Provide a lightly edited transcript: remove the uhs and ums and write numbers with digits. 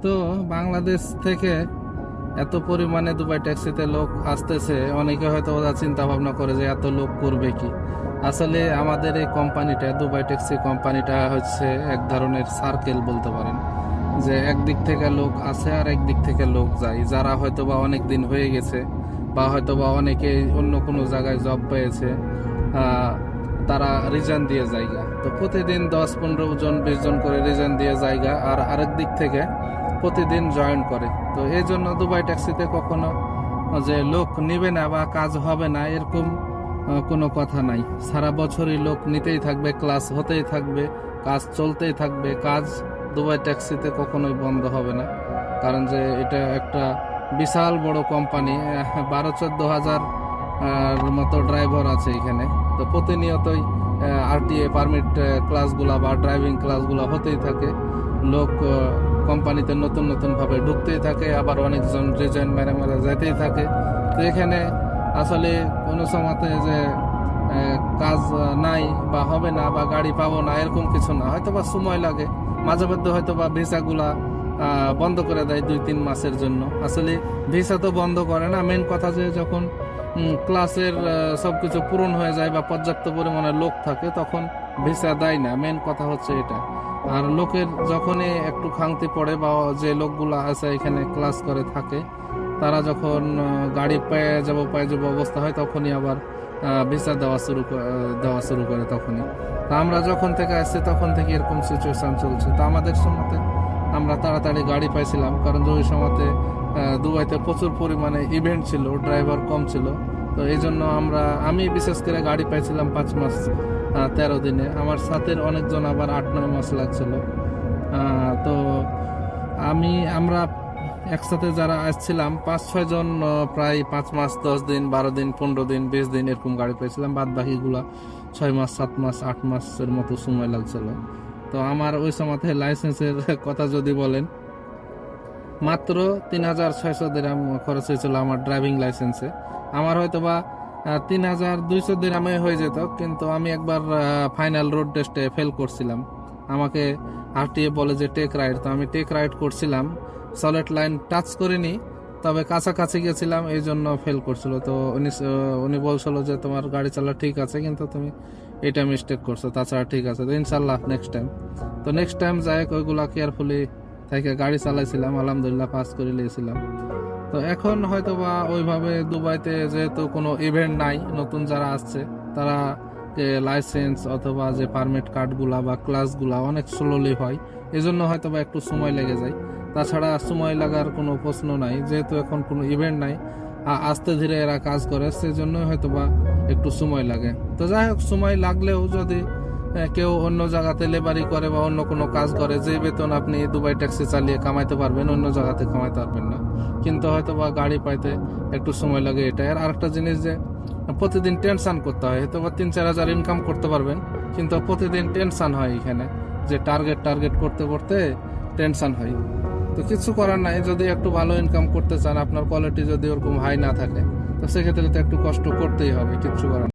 তো বাংলাদেশ থেকে এত পরিমাণে দুবাই ট্যাক্সিতে লোক আসতেছে, অনেকে হয়তো ওরা চিন্তা ভাবনা করে যে এত লোক করবে কি। আসলে আমাদের এই কোম্পানিটা, দুবাই ট্যাক্সি কোম্পানিটা হচ্ছে এক ধরনের সার্কেল বলতে পারেন, যে একদিক থেকে লোক আসে আর একদিক থেকে লোক যায়, যারা হয়তো বা অনেক দিন হয়ে গেছে বা হয়তো বা অনেকে অন্য কোনো জায়গায় জব পেয়েছে, তারা রিজাইন দিয়ে জায়গা। তো প্রতিদিন 10-15 জন 20 জন করে রিজাইন দিয়ে জায়গা, আর আরেক দিক থেকে প্রতিদিন জয়েন করে। তো এই জন্য দুবাই ট্যাক্সিতে কখনো যে লোক নিবে না বা কাজ হবে না এরকম কোনো কথা নাই। সারা বছরই লোক নিতেই থাকবে, ক্লাস হতেই থাকবে, কাজ চলতেই থাকবে। কাজ দুবাই ট্যাক্সিতে কখনোই বন্ধ হবে না, কারণ যে এটা একটা বিশাল বড় কোম্পানি। 12-14 হাজার মতো ড্রাইভার আছে এখানে। তো প্রতিনিয়তই আরটিএ পারমিট ক্লাসগুলা বা ড্রাইভিং ক্লাসগুলো হতেই থাকে। লোক কোম্পানিতে নতুন নতুন ভাবে ঢুকতেই থাকে, আবার অনেকজন রিজাইন মেরে মেরে যেতেই থাকে। তো এখানে আসলে কোনো সময়তে যে কাজ নাই বা হবে না বা গাড়ি পাবো না এরকম কিছু না। হয়তো বা সময় লাগে, মাঝে মধ্যে হয়তো বা ভিসাগুলা বন্ধ করে দেয় 2-3 মাসের জন্য। আসলে ভিসা তো বন্ধ করে না, মেন কথা যে যখন ক্লাসের সবকিছু পূরণ হয়ে যায় বা পর্যাপ্ত পরিমাণে লোক থাকে তখন ভিসা দেয় না। মেন কথা হচ্ছে এটা। আর লোকের যখনই একটু খাংতি পড়ে বা যে লোকগুলো আছে এখানে ক্লাস করে থাকে, তারা যখন গাড়ি পেয়ে যাবো অবস্থা হয় তখনই আবার ভিসা দেওয়া শুরু করে তখনই। তা আমরা যখন থেকে আসছি তখন থেকে এরকম সিচুয়েশন চলছে। তো আমাদের সময়তে আমরা তাড়াতাড়ি গাড়ি পাইছিলাম, কারণ যে ওই সময়তে দুবাইতে প্রচুর পরিমাণে ইভেন্ট ছিল, ড্রাইভার কম ছিল। তো এই জন্য আমি বিশেষ করে গাড়ি পাইছিলাম 5 মাস 13 দিনে। আমার সাথের অনেকজন আবার 8-9 মাস লাগছিল। তো আমরা একসাথে যারা আসছিলাম 5-6 জন প্রায় 5 মাস 10 দিন 12 দিন 15 দিন 20 দিন এরকম গাড়ি পেয়েছিলাম। বাদ বাকিগুলা 6 মাস 7 মাস 8 মাসের মতো সময় লাগছিল। তো আমার ওই সময়তে লাইসেন্সের কথা যদি বলেন, মাত্র 3600 দিরহাম খরচ হয়েছিল আমার ড্রাইভিং লাইসেন্সে। আমার হয়তো বা 3200 দিরহামে হয়ে যেত, কিন্তু আমি একবার ফাইনাল রোড টেস্টে ফেল করছিলাম। আমাকে আরটিএ বলে যে টেক রাইড, তো আমি টেক রাইড করছিলাম, সলিড লাইন টাচ করিনি, তবে কাছাকাছি গেছিলাম, এই জন্য ফেল করছিল। তো উনি বলছিল যে তোমার গাড়ি চালা ঠিক আছে, কিন্তু তুমি এটা মিস্টেক করছো, তাছাড়া ঠিক আছে। তো ইনশাল্লাহ নেক্সট টাইম যাই ওইগুলা কেয়ারফুলি থেকে গাড়ি চালাইছিলাম, আলহামদুলিল্লাহ পাস করে নিয়েছিলাম। তো এখন হয়তো বা ওইভাবে দুবাইতে যেহেতু কোনো ইভেন্ট নাই, নতুন যারা আসছে তারা লাইসেন্স অথবা যে পারমিট কার্ডগুলা বা ক্লাসগুলা অনেক স্লোলি হয়, এজন্য হয়তো বা একটু সময় লেগে যায়। তাছাড়া সময় লাগার কোনো প্রশ্ন নাই, যেহেতু এখন কোনো ইভেন্ট নাই, আস্তে ধীরে এরা কাজ করে, সেজন্যই হয়তো বা একটু সময় লাগে। তো যাই হোক, সময় লাগলেও যদি কেউ অন্য জায়গাতে লেবারি করে বা অন্য কোনো কাজ করে, যে বেতন আপনি দুবাই ট্যাক্সি চালিয়ে কামাইতে পারবেন অন্য জায়গাতে কামাইতে পারবেন না। কিন্তু হয়তো বা গাড়ি পাইতে একটু সময় লাগে। এটা আর আরেকটা জিনিস যে প্রতিদিন টেনশন করতে হয়। হয়তো বা 3-4 হাজার ইনকাম করতে পারবেন, কিন্তু প্রতিদিন টেনশন হয় এখানে, যে টার্গেট করতে করতে টেনশন হয়। তো কিছু করার নাই, যদি একটু ভালো ইনকাম করতে চান, আপনার কোয়ালিটি যদি ওরকম হাই না থাকে, তো সেক্ষেত্রে তো একটু কষ্ট করতেই হবে, কিচ্ছু করার